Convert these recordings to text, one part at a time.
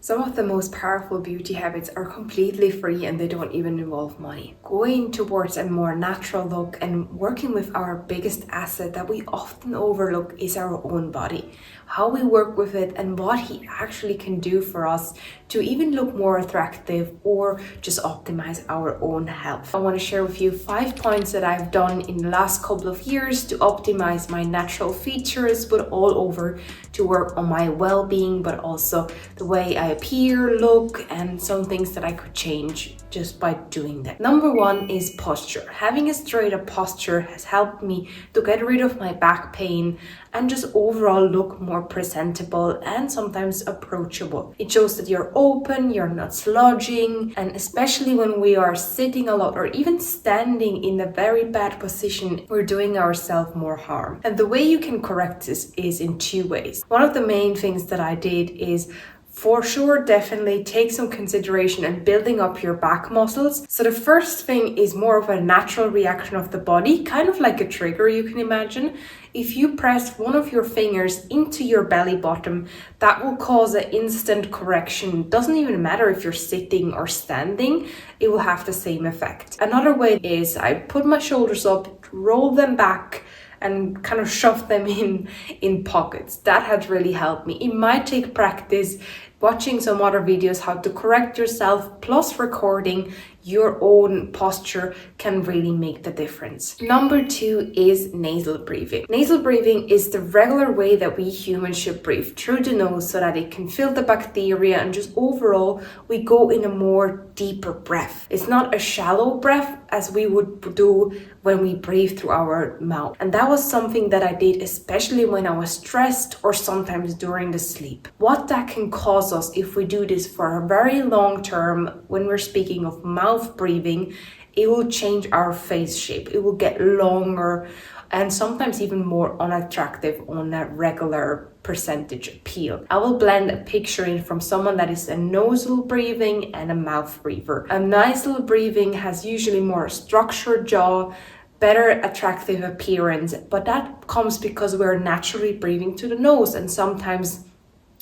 Some of the most powerful beauty habits are completely free and they don't even involve money. Going towards a more natural look and working with our biggest asset that we often overlook is our own body. How we work with it and what he actually can do for us to even look more attractive or just optimize our own health. I want to share with you 5 points that I've done in the last couple of years to optimize my natural features, but all over to work on my well-being, but also the way I appear, look, and some things that I could change just by doing that. Number 1 is posture. Having a straighter posture has helped me to get rid of my back pain and just overall look more presentable and sometimes approachable. It shows that you're open, you're not slouching, and especially when we are sitting a lot or even standing in a very bad position, we're doing ourselves more harm. And the way you can correct this is in 2 ways. One of the main things that I did is for sure, definitely take some consideration and building up your back muscles. So the first thing is more of a natural reaction of the body, kind of like a trigger you can imagine. If you press one of your fingers into your belly button, that will cause an instant correction. It doesn't even matter if you're sitting or standing, it will have the same effect. Another way is I put my shoulders up, roll them back, and kind of shove them in pockets. That has really helped me. It might take practice, watching some other videos how to correct yourself, plus recording your own posture can really make the difference. Number 2 is nasal breathing. Nasal breathing is the regular way that we humans should breathe, through the nose, so that it can fill the bacteria and just overall we go in a more deeper breath. It's not a shallow breath as we would do when we breathe through our mouth. And that was something that I did especially when I was stressed or sometimes during the sleep. What that can cause us if we do this for a very long term, when we're speaking of mouth breathing, it will change our face shape. It will get longer and sometimes even more unattractive on a regular percentage appeal. I will blend a picture in from someone that is a nasal breathing and a mouth breather. A nasal breathing has usually more structured jaw, better attractive appearance, but that comes because we're naturally breathing to the nose, and sometimes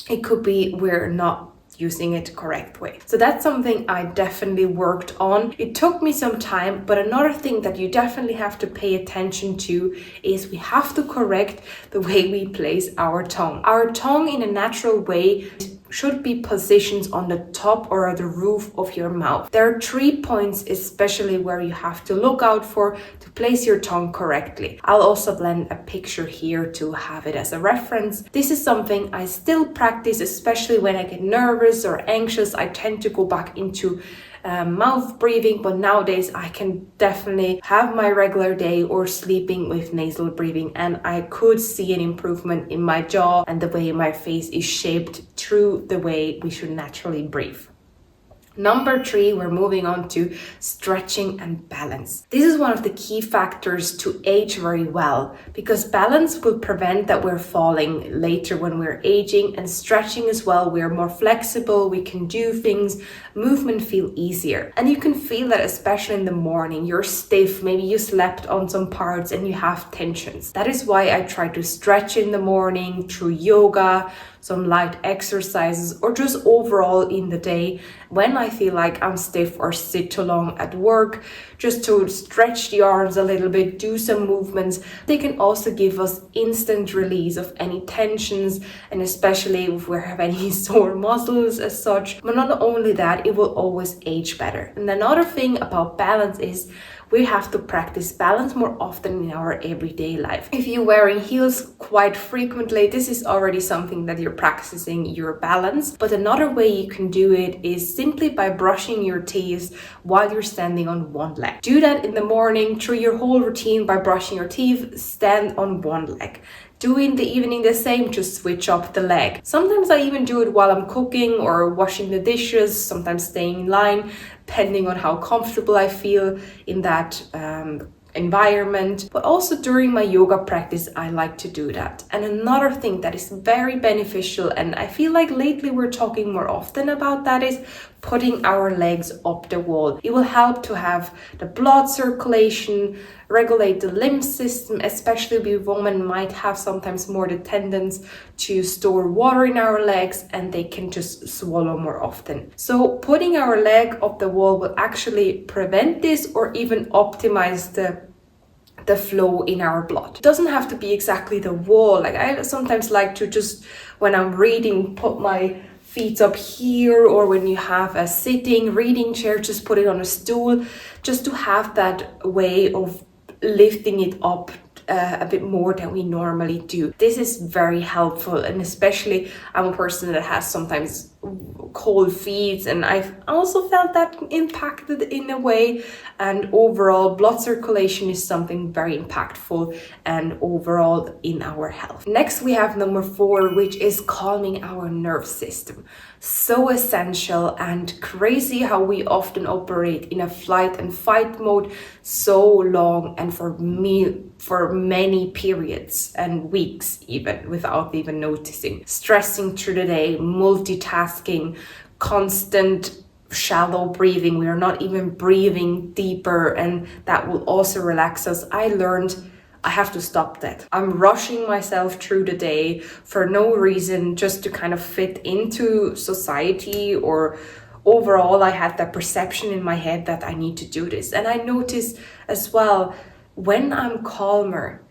it could be we're not using it the correct way. So that's something I definitely worked on. It took me some time, but another thing that you definitely have to pay attention to is we have to correct the way we place our tongue. Our tongue in a natural way should be positioned on the top or the roof of your mouth. There are 3 points especially where you have to look out for to place your tongue correctly. I'll also blend a picture here to have it as a reference. This is something I still practice, especially when I get nervous or anxious. I tend to go back into mouth breathing, but nowadays I can definitely have my regular day or sleeping with nasal breathing, and I could see an improvement in my jaw and the way my face is shaped through the way we should naturally breathe. Number 3, we're moving on to stretching and balance. This is one of the key factors to age very well, because balance will prevent that we're falling later when we're aging, and stretching as well. We're more flexible, we can do things, movement feel easier. And you can feel that especially in the morning, you're stiff, maybe you slept on some parts and you have tensions. That is why I try to stretch in the morning through yoga, some light exercises, or just overall in the day when I feel like I'm stiff or sit too long at work, just to stretch the arms a little bit, do some movements. They can also give us instant release of any tensions, and especially if we have any sore muscles as such. But not only that, it will always age better. And another thing about balance is we have to practice balance more often in our everyday life. If you're wearing heels quite frequently, this is already something that you're practicing your balance. But another way you can do it is simply by brushing your teeth while you're standing on one leg. Do that in the morning through your whole routine by brushing your teeth, stand on one leg. Do in the evening the same, just switch up the leg. Sometimes I even do it while I'm cooking or washing the dishes, sometimes staying in line, depending on how comfortable I feel in that environment. But also during my yoga practice, I like to do that. And another thing that is very beneficial, and I feel like lately we're talking more often about that, is putting our legs up the wall. It will help to have the blood circulation, regulate the lymph system, especially we women might have sometimes more the tendency to store water in our legs and they can just swallow more often. So putting our leg up the wall will actually prevent this or even optimize the flow in our blood. It doesn't have to be exactly the wall. Like I sometimes like to just, when I'm reading, put my feet up here, or when you have a sitting reading chair, just put it on a stool, just to have that way of lifting it up a bit more than we normally do. This is very helpful, and especially I'm a person that has sometimes cold feet, and I've also felt that impacted in a way. And overall, blood circulation is something very impactful and overall in our health. Next, we have number 4, which is calming our nerve system. So essential and crazy how we often operate in a flight and fight mode so long, and for many periods and weeks even without even noticing. Stressing through the day, multitasking, constant shallow breathing. We are not even breathing deeper, and that will also relax us. I learned I have to stop that. I'm rushing myself through the day for no reason, just to kind of fit into society, or overall I had that perception in my head that I need to do this. And I notice as well, when I'm calmer,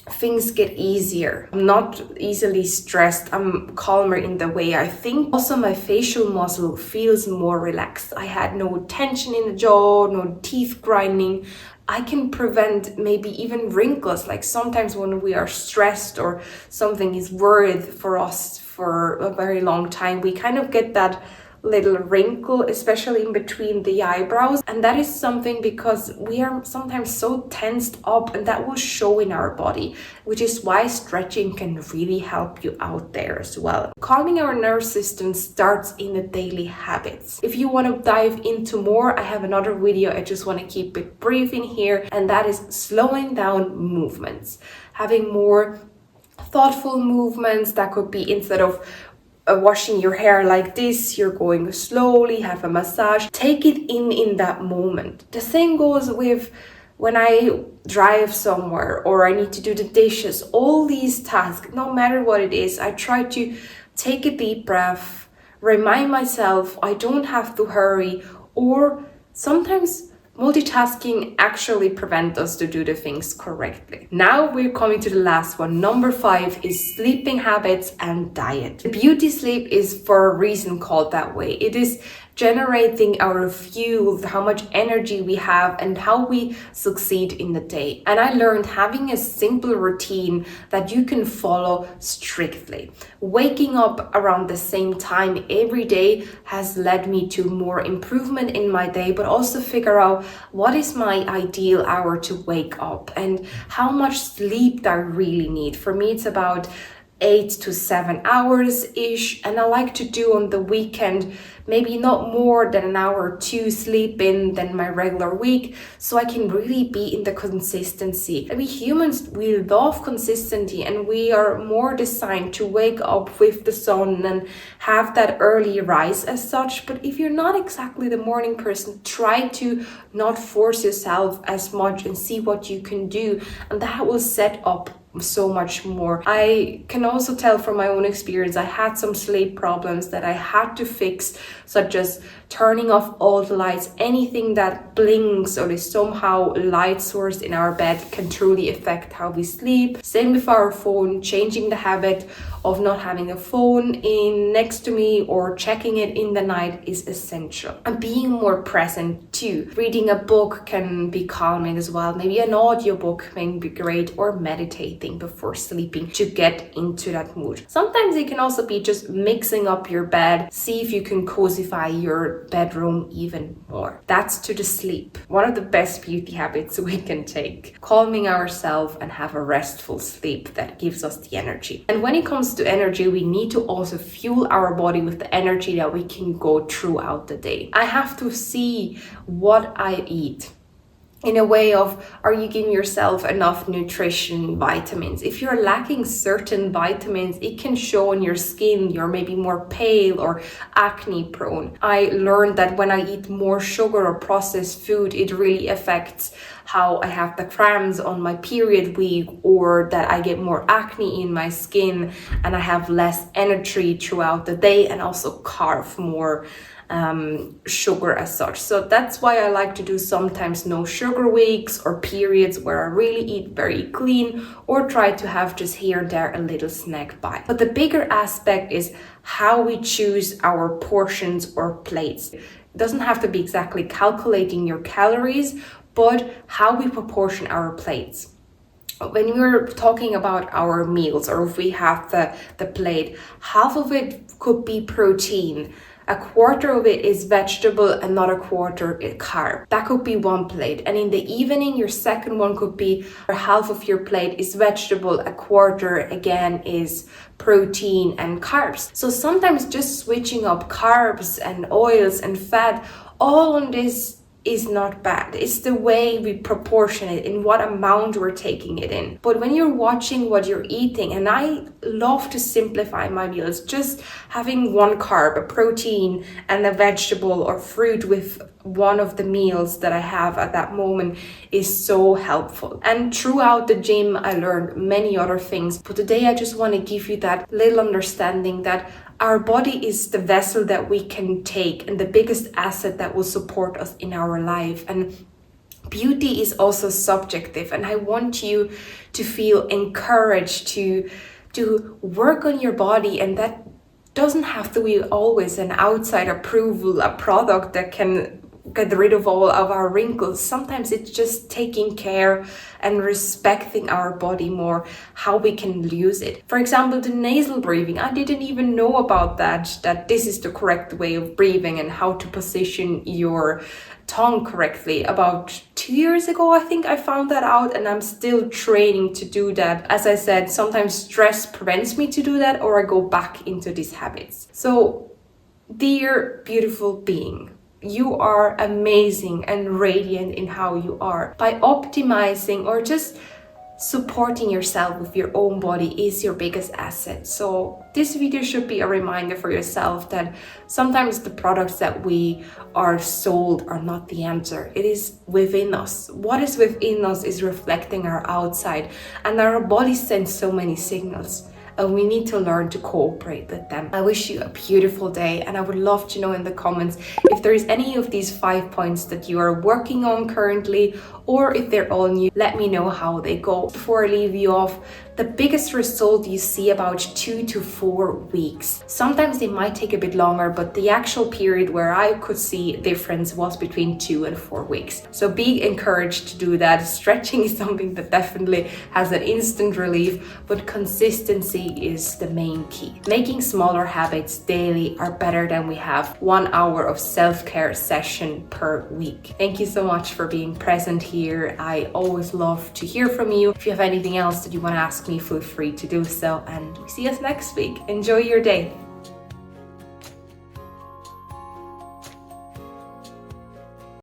things get easier. I'm not easily stressed. I'm calmer in the way I think. Also, my facial muscle feels more relaxed. I had no tension in the jaw, no teeth grinding. I can prevent maybe even wrinkles. Like sometimes when we are stressed or something is worried for us for a very long time, we kind of get that little wrinkle, especially in between the eyebrows. And that is something because we are sometimes so tensed up, and that will show in our body, which is why stretching can really help you out there as well. Calming our nerve system starts in the daily habits. If you want to dive into more, I have another video. I just want to keep it brief in here, and that is slowing down movements. Having more thoughtful movements. That could be, instead of washing your hair like this, you're going slowly, have a massage, take it in that moment. The same goes with when I drive somewhere or I need to do the dishes. All these tasks, no matter what it is, I try to take a deep breath, remind myself I don't have to hurry, or sometimes multitasking actually prevents us to do the things correctly. Now we're coming to the last one. Number 5 is sleeping habits and diet. Beauty sleep is for a reason called that way. It is generating our fuel, how much energy we have, and how we succeed in the day. And I learned having a simple routine that you can follow strictly. Waking up around the same time every day has led me to more improvement in my day, but also figure out what is my ideal hour to wake up and how much sleep I really need. For me, it's about 8 to 7 hours ish, and I like to do on the weekend maybe not more than an hour or 2 sleep in than my regular week, so I can really be in the consistency. And we humans, we love consistency, and we are more designed to wake up with the sun and have that early rise as such. But if you're not exactly the morning person, try to not force yourself as much and see what you can do, and that will set up so much more. I can also tell from my own experience, I had some sleep problems that I had to fix, such as turning off all the lights. Anything that blinks or is somehow light source in our bed can truly affect how we sleep. Same with our phone, changing the habit of not having a phone in next to me or checking it in the night is essential. And being more present too. Reading a book can be calming as well. Maybe an audiobook may be great, or meditating before sleeping to get into that mood. Sometimes it can also be just mixing up your bed. See if you can cosify your bedroom even more. That's to the sleep. One of the best beauty habits we can take. Calming ourselves and have a restful sleep that gives us the energy. And when it comes to energy, we need to also fuel our body with the energy that we can go throughout the day. I have to see what I eat. in a way of, are you giving yourself enough nutrition, vitamins? If you're lacking certain vitamins, it can show on your skin. You're maybe more pale or acne prone. I learned that when I eat more sugar or processed food, it really affects how I have the cramps on my period week, or that I get more acne in my skin and I have less energy throughout the day, and also carve more sugar as such. So that's why I like to do sometimes no sugar weeks or periods where I really eat very clean, or try to have just here and there a little snack bite. But the bigger aspect is how we choose our portions or plates. It doesn't have to be exactly calculating your calories, but how we proportion our plates. When we're talking about our meals, or if we have the plate, half of it could be protein, a quarter of it is vegetable, another quarter is carb. That could be one plate. And in the evening, your second one could be half of your plate is vegetable, a quarter again is protein and carbs. So sometimes just switching up carbs and oils and fat, all on this is not bad. It's the way we proportion it, in what amount we're taking it in. But when you're watching what you're eating, and I love to simplify my meals, just having one carb, a protein, and a vegetable or fruit with one of the meals that I have at that moment is so helpful. And throughout the gym, I learned many other things. But today I just want to give you that little understanding that our body is the vessel that we can take, and the biggest asset that will support us in our life. And beauty is also subjective, and I want you to feel encouraged to work on your body, and that doesn't have to be always an outside approval, a product that can get rid of all of our wrinkles. Sometimes it's just taking care and respecting our body more, how we can use it. For example, the nasal breathing, I didn't even know about that this is the correct way of breathing and how to position your tongue correctly. About 2 years ago, I think I found that out, and I'm still training to do that. As I said, sometimes stress prevents me to do that, or I go back into these habits. So, dear beautiful being, you are amazing and radiant in how you are. By optimizing or just supporting yourself with your own body is your biggest asset. So this video should be a reminder for yourself that sometimes the products that we are sold are not the answer. It is within us. What is within us is reflecting our outside, and our body sends so many signals, and we need to learn to cooperate with them. I wish you a beautiful day, and I would love to know in the comments if there is any of these 5 points that you are working on currently, or if they're all new. Let me know how they go. Before I leave you off, the biggest result you see about 2 to 4 weeks. Sometimes they might take a bit longer, but the actual period where I could see a difference was between 2 and 4 weeks. So be encouraged to do that. Stretching is something that definitely has an instant relief, but consistency is the main key. Making smaller habits daily are better than we have 1 hour of self-care session per week. Thank you so much for being present here. I always love to hear from you. If you have anything else that you want to ask me, feel free to do so, and we see us next week. Enjoy your day.